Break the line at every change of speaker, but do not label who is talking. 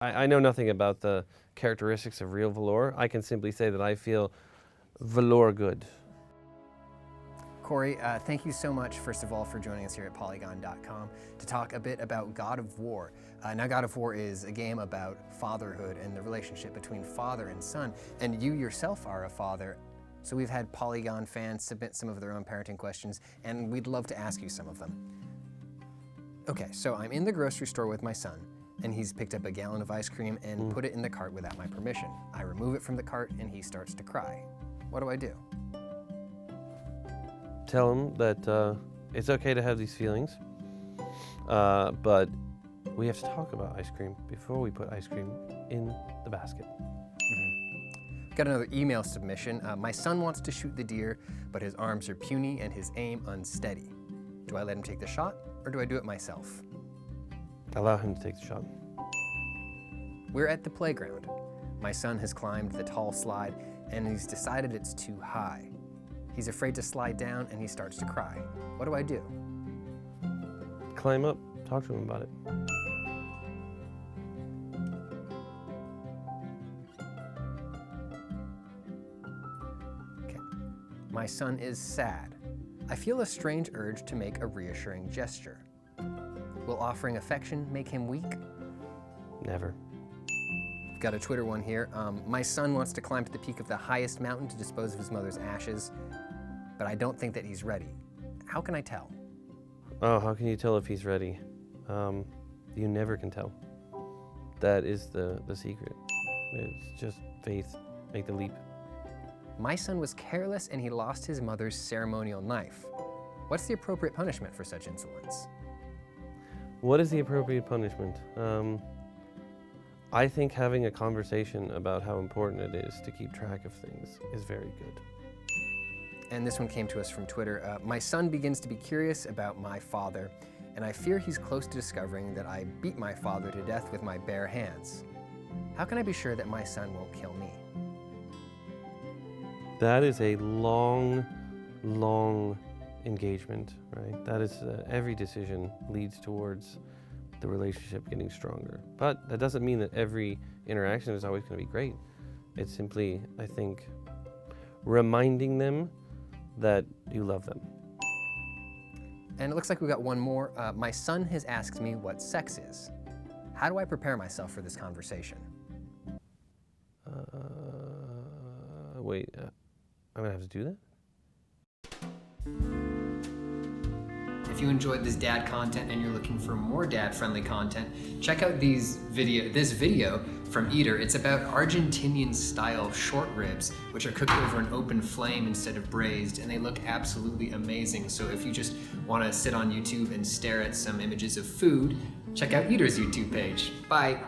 I know nothing about the characteristics of real velour. I can simply say that I feel velour good.
Cory, thank you so much, first of all, for joining us here at Polygon.com to talk a bit about God of War. Now, God of War is a game about fatherhood and the relationship between father and son, and you yourself are a father. So we've had Polygon fans submit some of their own parenting questions, and we'd love to ask you some of them. Okay, so I'm in the grocery store with my son, and he's picked up a gallon of ice cream and put it in the cart without my permission. I remove it from the cart, and he starts to cry. What do I do?
Tell him that it's okay to have these feelings, but we have to talk about ice cream before we put ice cream in the basket.
Got another email submission. My son wants to shoot the deer, but his arms are puny and his aim unsteady. Do I let him take the shot, or do I do it myself?
Allow him to take the shot.
We're at the playground. My son has climbed the tall slide, and he's decided it's too high. He's afraid to slide down, and he starts to cry. What do I do?
Climb up, talk to him about it.
Okay. My son is sad. I feel a strange urge to make a reassuring gesture. Will offering affection make him weak?
Never.
Got a Twitter one here. My son wants to climb to the peak of the highest mountain to dispose of his mother's ashes, but I don't think that he's ready. How can I tell?
Oh, how can you tell if he's ready? You never can tell. That is the secret. It's just faith. Make the leap.
My son was careless and he lost his mother's ceremonial knife. What's the appropriate punishment for such insolence?
What is the appropriate punishment? I think having a conversation about how important it is to keep track of things is very good.
And this one came to us from Twitter. My son begins to be curious about my father, and I fear he's close to discovering that I beat my father to death with my bare hands. How can I be sure that my son won't kill me?
That is a long, long engagement, right? That is, every decision leads towards the relationship getting stronger. But that doesn't mean that every interaction is always going to be great. It's simply, I think, reminding them that you love them.
And it looks like we got one more. My son has asked me what sex is. How do I prepare myself for this conversation?
Wait, I'm gonna have to do that?
If you enjoyed this dad content and you're looking for more dad-friendly content, check out this video from Eater. It's about Argentinian-style short ribs, which are cooked over an open flame instead of braised, and they look absolutely amazing. So if you just want to sit on YouTube and stare at some images of food, check out Eater's YouTube page. Bye.